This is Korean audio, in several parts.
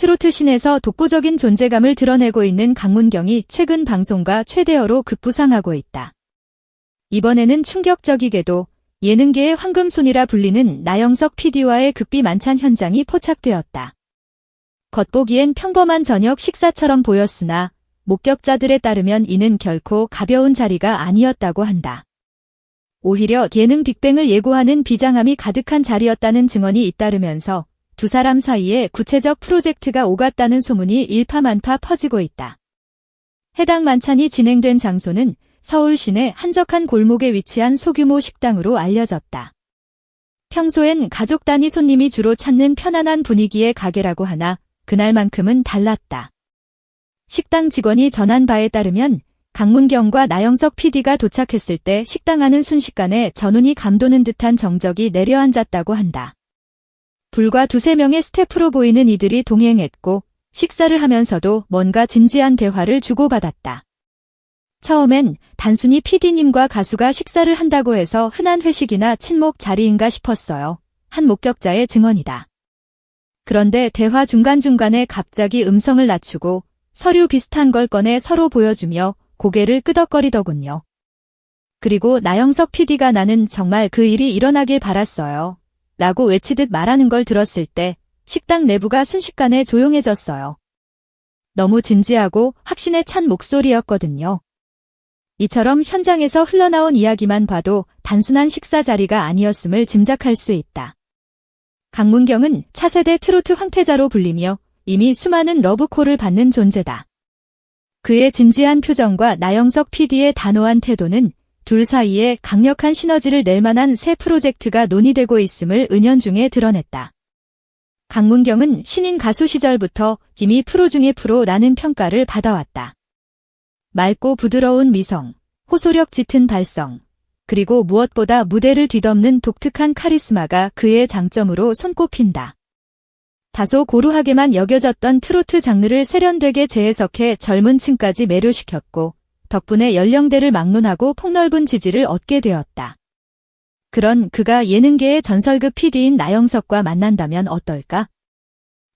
트로트 씬에서 독보적인 존재감을 드러내고 있는 강문경이 최근 방송가 최대어로 급부상하고 있다. 이번에는 충격적이게도 예능계의 황금손이라 불리는 나영석 PD와의 극비 만찬 현장이 포착되었다. 겉보기엔 평범한 저녁 식사처럼 보였으나 목격자들에 따르면 이는 결코 가벼운 자리가 아니었다고 한다. 오히려 예능 빅뱅을 예고하는 비장함이 가득한 자리였다는 증언이 잇따르면서 두 사람 사이에 구체적 프로젝트가 오갔다는 소문이 일파만파 퍼지고 있다. 해당 만찬이 진행된 장소는 서울 시내 한적한 골목에 위치한 소규모 식당으로 알려졌다. 평소엔 가족 단위 손님이 주로 찾는 편안한 분위기의 가게라고 하나 그날만큼은 달랐다. 식당 직원이 전한 바에 따르면 강문경과 나영석 PD가 도착했을 때 식당 안은 순식간에 전운이 감도는 듯한 정적이 내려앉았다고 한다. 불과 두세 명의 스태프로 보이는 이들이 동행했고 식사를 하면서도 뭔가 진지한 대화를 주고받았다. 처음엔 단순히 PD님과 가수가 식사를 한다고 해서 흔한 회식이나 친목 자리인가 싶었어요. 한 목격자의 증언이다. 그런데 대화 중간중간에 갑자기 음성을 낮추고 서류 비슷한 걸 꺼내 서로 보여주며 고개를 끄덕거리더군요. 그리고 나영석 PD가 나는 정말 그 일이 일어나길 바랐어요. 라고 외치듯 말하는 걸 들었을 때 식당 내부가 순식간에 조용해졌어요. 너무 진지하고 확신에 찬 목소리였거든요. 이처럼 현장에서 흘러나온 이야기만 봐도 단순한 식사 자리가 아니었음을 짐작할 수 있다. 강문경은 차세대 트로트 황태자로 불리며 이미 수많은 러브콜을 받는 존재다. 그의 진지한 표정과 나영석 PD의 단호한 태도는 둘 사이에 강력한 시너지를 낼 만한 새 프로젝트가 논의되고 있음을 은연중에 드러냈다. 강문경은 신인 가수 시절부터 이미 프로 중의 프로라는 평가를 받아왔다. 맑고 부드러운 미성, 호소력 짙은 발성, 그리고 무엇보다 무대를 뒤덮는 독특한 카리스마가 그의 장점으로 손꼽힌다. 다소 고루하게만 여겨졌던 트로트 장르를 세련되게 재해석해 젊은 층까지 매료시켰고 덕분에 연령대를 막론하고 폭넓은 지지를 얻게 되었다. 그런 그가 예능계의 전설급 PD인 나영석과 만난다면 어떨까?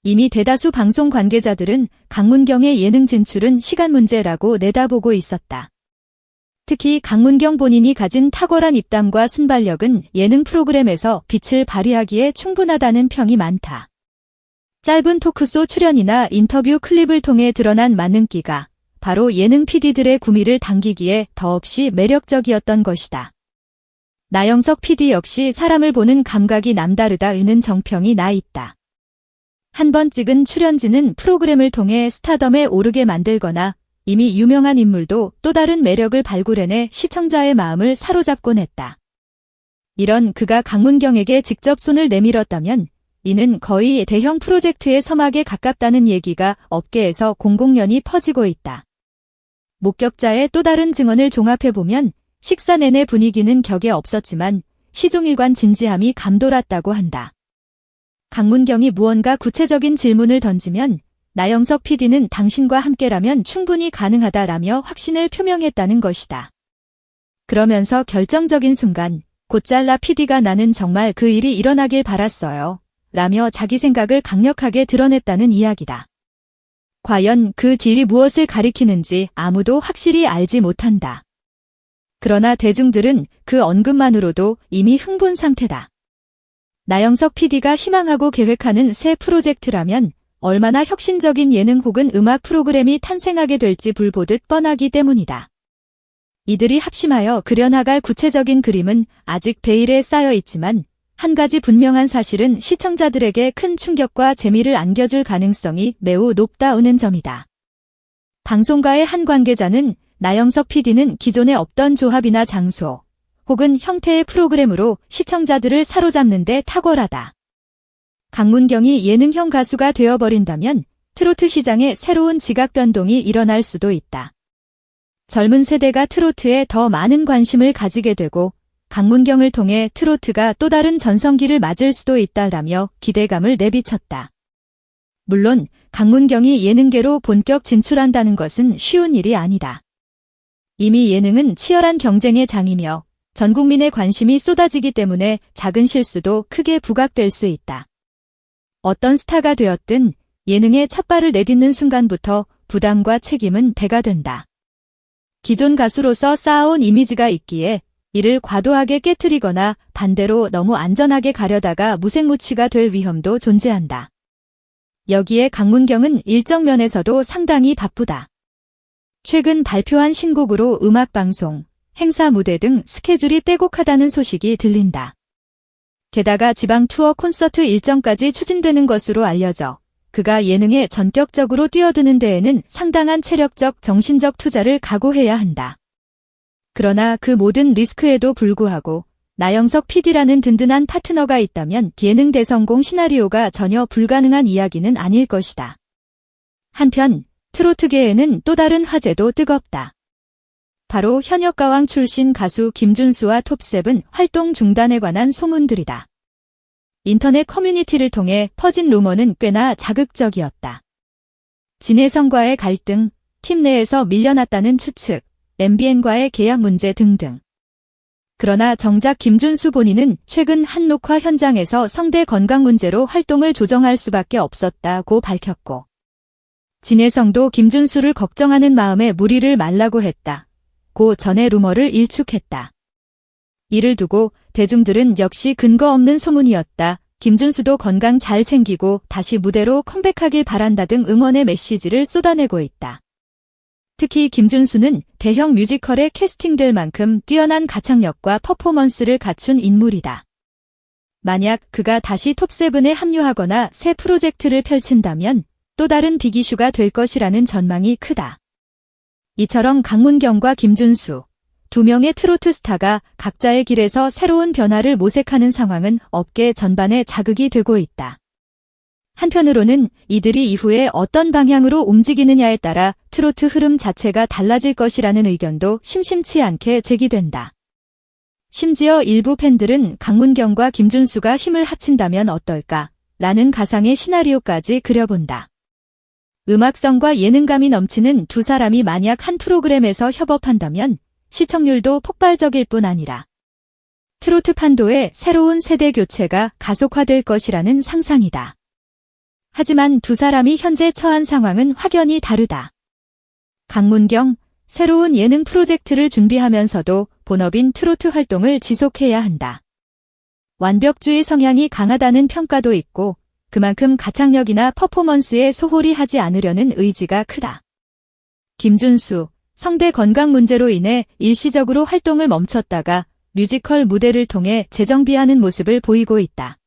이미 대다수 방송 관계자들은 강문경의 예능 진출은 시간 문제라고 내다보고 있었다. 특히 강문경 본인이 가진 탁월한 입담과 순발력은 예능 프로그램에서 빛을 발휘하기에 충분하다는 평이 많다. 짧은 토크쇼 출연이나 인터뷰 클립을 통해 드러난 만능기가 바로 예능 PD들의 구미를 당기기에 더없이 매력적이었던 것이다. 나영석 PD 역시 사람을 보는 감각이 남다르다는 정평이 나 있다. 한 번 찍은 출연진은 프로그램을 통해 스타덤에 오르게 만들거나 이미 유명한 인물도 또 다른 매력을 발굴해내 시청자의 마음을 사로잡곤 했다. 이런 그가 강문경에게 직접 손을 내밀었다면 이는 거의 대형 프로젝트의 서막에 가깝다는 얘기가 업계에서 공공연히 퍼지고 있다. 목격자의 또 다른 증언을 종합해보면 식사 내내 분위기는 격에 없었지만 시종일관 진지함이 감돌았다고 한다. 강문경이 무언가 구체적인 질문을 던지면 나영석 PD는 당신과 함께라면 충분히 가능하다라며 확신을 표명했다는 것이다. 그러면서 결정적인 순간 곧잘라 PD가 나는 정말 그 일이 일어나길 바랐어요. 라며 자기 생각을 강력하게 드러냈다는 이야기다. 과연 그 딜이 무엇을 가리키는지 아무도 확실히 알지 못한다. 그러나 대중들은 그 언급만으로도 이미 흥분 상태다. 나영석 PD가 희망하고 계획하는 새 프로젝트라면 얼마나 혁신적인 예능 혹은 음악 프로그램이 탄생하게 될지 불보듯 뻔하기 때문이다. 이들이 합심하여 그려나갈 구체적인 그림은 아직 베일에 쌓여 있지만 한 가지 분명한 사실은 시청자들에게 큰 충격과 재미를 안겨줄 가능성이 매우 높다는 점이다. 방송가의 한 관계자는 나영석 PD는 기존에 없던 조합이나 장소 혹은 형태의 프로그램으로 시청자들을 사로잡는 데 탁월하다. 강문경이 예능형 가수가 되어버린다면 트로트 시장에 새로운 지각 변동이 일어날 수도 있다. 젊은 세대가 트로트에 더 많은 관심을 가지게 되고 강문경을 통해 트로트가 또 다른 전성기를 맞을 수도 있다라며 기대감을 내비쳤다. 물론 강문경이 예능계로 본격 진출한다는 것은 쉬운 일이 아니다. 이미 예능은 치열한 경쟁의 장이며 전 국민의 관심이 쏟아지기 때문에 작은 실수도 크게 부각될 수 있다. 어떤 스타가 되었든 예능에 첫발을 내딛는 순간부터 부담과 책임은 배가 된다. 기존 가수로서 쌓아온 이미지가 있기에 이를 과도하게 깨트리거나 반대로 너무 안전하게 가려다가 무색무취가 될 위험도 존재한다. 여기에 강문경은 일정 면에서도 상당히 바쁘다. 최근 발표한 신곡으로 음악방송, 행사 무대 등 스케줄이 빼곡하다는 소식이 들린다. 게다가 지방 투어 콘서트 일정까지 추진되는 것으로 알려져 그가 예능에 전격적으로 뛰어드는 데에는 상당한 체력적, 정신적 투자를 각오해야 한다. 그러나 그 모든 리스크에도 불구하고 나영석 PD라는 든든한 파트너가 있다면 예능 대성공 시나리오가 전혀 불가능한 이야기는 아닐 것이다. 한편 트로트계에는 또 다른 화제도 뜨겁다. 바로 현역가왕 출신 가수 김준수와 톱셉은 활동 중단에 관한 소문들이다. 인터넷 커뮤니티를 통해 퍼진 루머는 꽤나 자극적이었다. 진혜성과의 갈등, 팀 내에서 밀려났다는 추측, MBN과의 계약 문제 등등. 그러나 정작 김준수 본인은 최근 한 녹화 현장에서 성대 건강 문제로 활동을 조정할 수밖에 없었다고 밝혔고, 진혜성도 김준수를 걱정하는 마음에 무리를 말라고 했다. 고 전의 루머를 일축했다. 이를 두고 대중들은 역시 근거 없는 소문이었다. 김준수도 건강 잘 챙기고 다시 무대로 컴백하길 바란다 등 응원의 메시지를 쏟아내고 있다. 특히 김준수는 대형 뮤지컬에 캐스팅될 만큼 뛰어난 가창력과 퍼포먼스를 갖춘 인물이다. 만약 그가 다시 톱세븐에 합류하거나 새 프로젝트를 펼친다면 또 다른 빅이슈가 될 것이라는 전망이 크다. 이처럼 강문경과 김준수, 두 명의 트로트 스타가 각자의 길에서 새로운 변화를 모색하는 상황은 업계 전반에 자극이 되고 있다. 한편으로는 이들이 이후에 어떤 방향으로 움직이느냐에 따라 트로트 흐름 자체가 달라질 것이라는 의견도 심심치 않게 제기된다. 심지어 일부 팬들은 강문경과 김준수가 힘을 합친다면 어떨까? 라는 가상의 시나리오까지 그려본다. 음악성과 예능감이 넘치는 두 사람이 만약 한 프로그램에서 협업한다면 시청률도 폭발적일 뿐 아니라 트로트 판도의 새로운 세대 교체가 가속화될 것이라는 상상이다. 하지만 두 사람이 현재 처한 상황은 확연히 다르다. 강문경, 새로운 예능 프로젝트를 준비하면서도 본업인 트로트 활동을 지속해야 한다. 완벽주의 성향이 강하다는 평가도 있고 그만큼 가창력이나 퍼포먼스에 소홀히 하지 않으려는 의지가 크다. 김준수, 성대 건강 문제로 인해 일시적으로 활동을 멈췄다가 뮤지컬 무대를 통해 재정비하는 모습을 보이고 있다.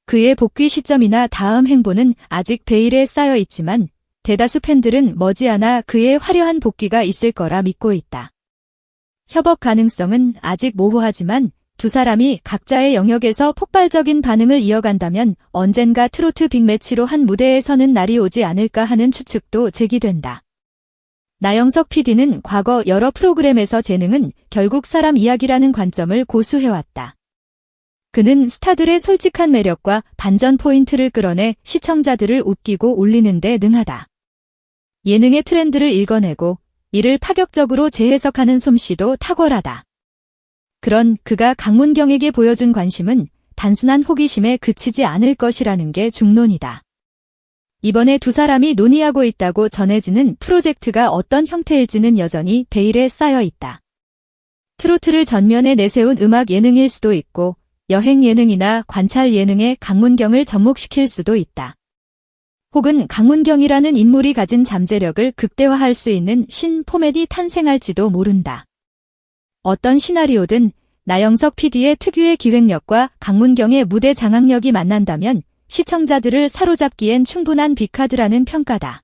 그의 복귀 시점이나 다음 행보는 아직 베일에 쌓여 있지만 대다수 팬들은 머지않아 그의 화려한 복귀가 있을 거라 믿고 있다. 협업 가능성은 아직 모호하지만 두 사람이 각자의 영역에서 폭발적인 반응을 이어간다면 언젠가 트로트 빅매치로 한 무대에 서는 날이 오지 않을까 하는 추측도 제기된다. 나영석 PD는 과거 여러 프로그램에서 재능은 결국 사람 이야기라는 관점을 고수해왔다. 그는 스타들의 솔직한 매력과 반전 포인트를 끌어내 시청자들을 웃기고 울리는 데 능하다. 예능의 트렌드를 읽어내고 이를 파격적으로 재해석하는 솜씨도 탁월하다. 그런 그가 강문경에게 보여준 관심은 단순한 호기심에 그치지 않을 것이라는 게 중론이다. 이번에 두 사람이 논의하고 있다고 전해지는 프로젝트가 어떤 형태일지는 여전히 베일에 쌓여 있다. 트로트를 전면에 내세운 음악 예능일 수도 있고 여행 예능이나 관찰 예능에 강문경을 접목시킬 수도 있다. 혹은 강문경이라는 인물이 가진 잠재력을 극대화할 수 있는 신 포맷이 탄생할지도 모른다. 어떤 시나리오든 나영석 PD의 특유의 기획력과 강문경의 무대 장악력이 만난다면 시청자들을 사로잡기엔 충분한 빅카드라는 평가다.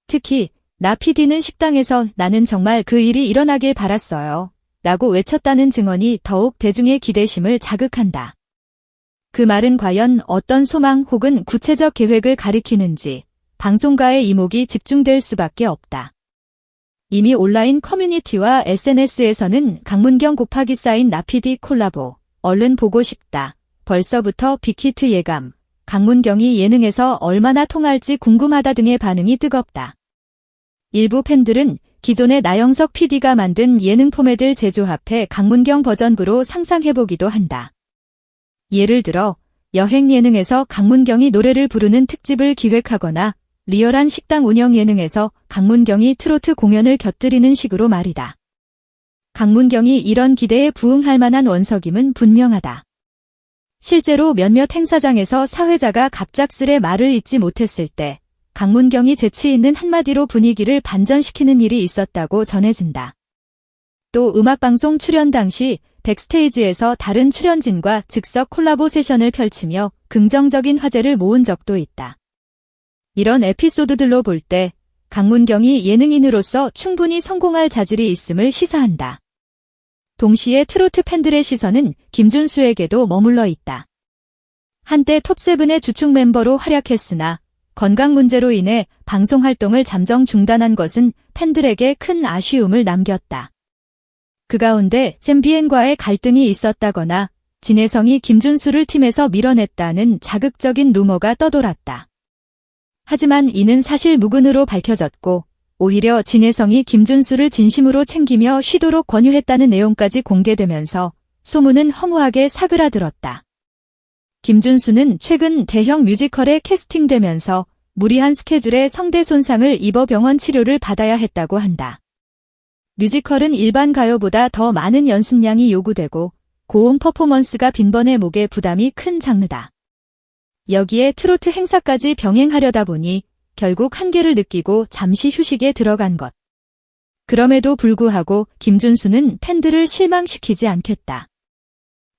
특히 나 PD는 식당에서 나는 정말 그 일이 일어나길 바랐어요. 라고 외쳤다는 증언이 더욱 대중의 기대심을 자극한다. 그 말은 과연 어떤 소망 혹은 구체적 계획을 가리키는지 방송가의 이목이 집중될 수밖에 없다. 이미 온라인 커뮤니티와 SNS에서는 강문경 곱하기 쌓인 나피디 콜라보, 얼른 보고 싶다, 벌써부터 빅히트 예감, 강문경이 예능에서 얼마나 통할지 궁금하다 등의 반응이 뜨겁다. 일부 팬들은 기존의 나영석 PD가 만든 예능 포맷을 재조합해 강문경 버전으로 상상해보기도 한다. 예를 들어 여행 예능에서 강문경이 노래를 부르는 특집을 기획하거나 리얼한 식당 운영 예능에서 강문경이 트로트 공연을 곁들이는 식으로 말이다. 강문경이 이런 기대에 부응할 만한 원석임은 분명하다. 실제로 몇몇 행사장에서 사회자가 갑작스레 말을 잇지 못했을 때 강문경이 재치 있는 한마디로 분위기를 반전시키는 일이 있었다고 전해진다. 또 음악방송 출연 당시 백스테이지에서 다른 출연진과 즉석 콜라보 세션을 펼치며 긍정적인 화제를 모은 적도 있다. 이런 에피소드들로 볼 때 강문경이 예능인으로서 충분히 성공할 자질이 있음을 시사한다. 동시에 트로트 팬들의 시선은 김준수에게도 머물러 있다. 한때 톱7의 주축 멤버로 활약했으나 건강 문제로 인해 방송 활동을 잠정 중단한 것은 팬들에게 큰 아쉬움을 남겼다. 그 가운데 잼비엔과의 갈등이 있었다거나 진혜성이 김준수를 팀에서 밀어냈다는 자극적인 루머가 떠돌았다. 하지만 이는 사실 무근으로 밝혀졌고 오히려 진혜성이 김준수를 진심으로 챙기며 쉬도록 권유했다는 내용까지 공개되면서 소문은 허무하게 사그라들었다. 김준수는 최근 대형 뮤지컬에 캐스팅되면서 무리한 스케줄에 성대 손상을 입어 병원 치료를 받아야 했다고 한다. 뮤지컬은 일반 가요보다 더 많은 연습량이 요구되고 고음 퍼포먼스가 빈번해 목에 부담이 큰 장르다. 여기에 트로트 행사까지 병행하려다 보니 결국 한계를 느끼고 잠시 휴식에 들어간 것. 그럼에도 불구하고 김준수는 팬들을 실망시키지 않겠다.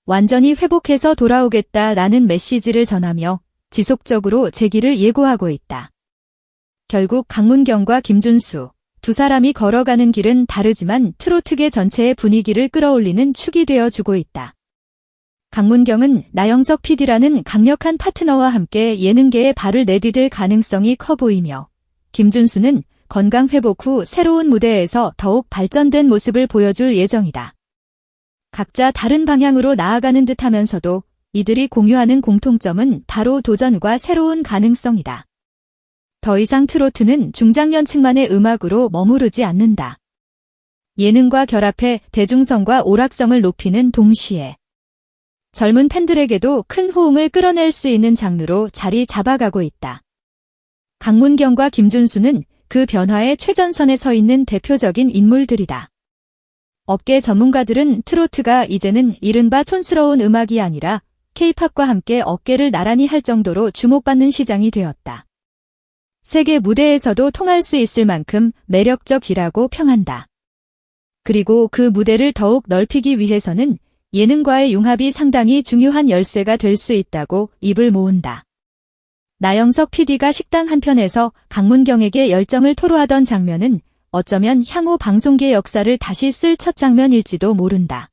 완전히 회복해서 돌아오겠다라는 메시지를 전하며 지속적으로 재기를 예고하고 있다. 결국 강문경과 김준수 두 사람이 걸어가는 길은 다르지만 트로트계 전체의 분위기를 끌어올리는 축이 되어주고 있다. 강문경은 나영석 PD라는 강력한 파트너와 함께 예능계에 발을 내디딜 가능성이 커 보이며 김준수는 건강 회복 후 새로운 무대에서 더욱 발전된 모습을 보여줄 예정이다. 각자 다른 방향으로 나아가는 듯하면서도 이들이 공유하는 공통점은 바로 도전과 새로운 가능성이다. 더 이상 트로트는 중장년층만의 음악으로 머무르지 않는다. 예능과 결합해 대중성과 오락성을 높이는 동시에 젊은 팬들에게도 큰 호응을 끌어낼 수 있는 장르로 자리 잡아가고 있다. 강문경과 김준수는 그 변화의 최전선에 서 있는 대표적인 인물들이다. 업계 전문가들은 트로트가 이제는 이른바 촌스러운 음악이 아니라 K-팝과 함께 어깨를 나란히 할 정도로 주목받는 시장이 되었다. 세계 무대에서도 통할 수 있을 만큼 매력적이라고 평한다. 그리고 그 무대를 더욱 넓히기 위해서는 예능과의 융합이 상당히 중요한 열쇠가 될 수 있다고 입을 모은다. 나영석 PD가 식당 한편에서 강문경에게 열정을 토로하던 장면은 어쩌면 향후 방송계 역사를 다시 쓸 첫 장면일지도 모른다.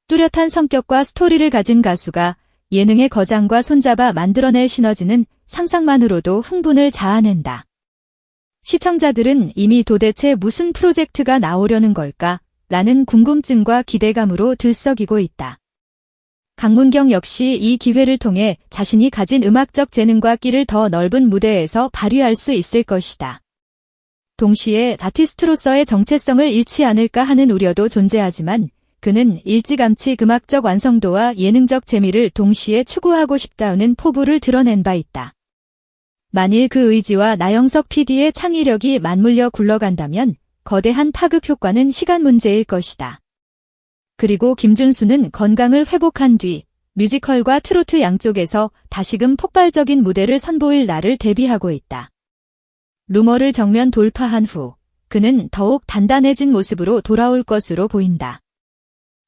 뚜렷한 성격과 스토리를 가진 가수가 예능의 거장과 손잡아 만들어낼 시너지는 상상만으로도 흥분을 자아낸다. 시청자들은 이미 도대체 무슨 프로젝트가 나오려는 걸까? 라는 궁금증과 기대감으로 들썩이고 있다. 강문경 역시 이 기회를 통해 자신이 가진 음악적 재능과 끼를 더 넓은 무대에서 발휘할 수 있을 것이다. 동시에 아티스트로서의 정체성을 잃지 않을까 하는 우려도 존재하지만 그는 일찌감치 음악적 완성도와 예능적 재미를 동시에 추구하고 싶다는 포부를 드러낸 바 있다. 만일 그 의지와 나영석 PD의 창의력이 맞물려 굴러간다면 거대한 파급 효과는 시간 문제일 것이다. 그리고 김준수는 건강을 회복한 뒤 뮤지컬과 트로트 양쪽에서 다시금 폭발적인 무대를 선보일 날을 대비하고 있다. 루머를 정면 돌파한 후 그는 더욱 단단해진 모습으로 돌아올 것으로 보인다.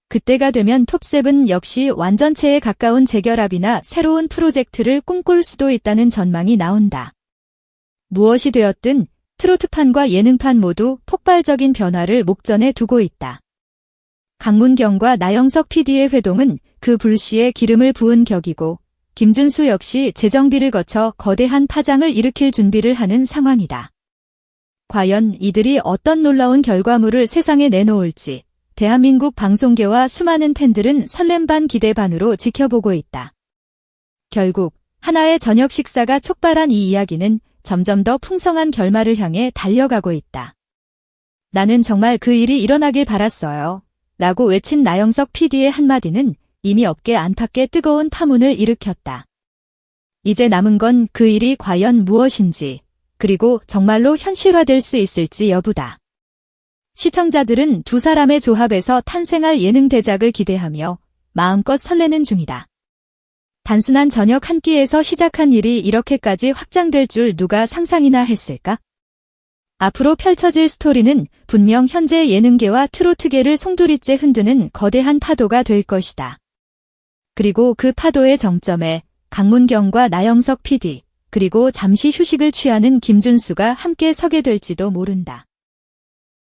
그때가 되면 톱7 역시 완전체에 가까운 재결합이나 새로운 프로젝트를 꿈꿀 수도 있다는 전망이 나온다. 무엇이 되었든 트로트판과 예능판 모두 폭발적인 변화를 목전에 두고 있다. 강문경과 나영석 PD의 회동은 그 불씨에 기름을 부은 격이고 김준수 역시 재정비를 거쳐 거대한 파장을 일으킬 준비를 하는 상황이다. 과연 이들이 어떤 놀라운 결과물을 세상에 내놓을지 대한민국 방송계와 수많은 팬들은 설렘 반 기대 반으로 지켜보고 있다. 결국 하나의 저녁 식사가 촉발한 이 이야기는 점점 더 풍성한 결말을 향해 달려가고 있다. 나는 정말 그 일이 일어나길 바랐어요. 라고 외친 나영석 PD의 한마디는 이미 업계 안팎에 뜨거운 파문을 일으켰다. 이제 남은 건 그 일이 과연 무엇인지, 그리고 정말로 현실화될 수 있을지 여부다. 시청자들은 두 사람의 조합에서 탄생할 예능 대작을 기대하며 마음껏 설레는 중이다. 단순한 저녁 한 끼에서 시작한 일이 이렇게까지 확장될 줄 누가 상상이나 했을까? 앞으로 펼쳐질 스토리는 분명 현재 예능계와 트로트계를 송두리째 흔드는 거대한 파도가 될 것이다. 그리고 그 파도의 정점에 강문경과 나영석 PD, 그리고 잠시 휴식을 취하는 김준수가 함께 서게 될지도 모른다.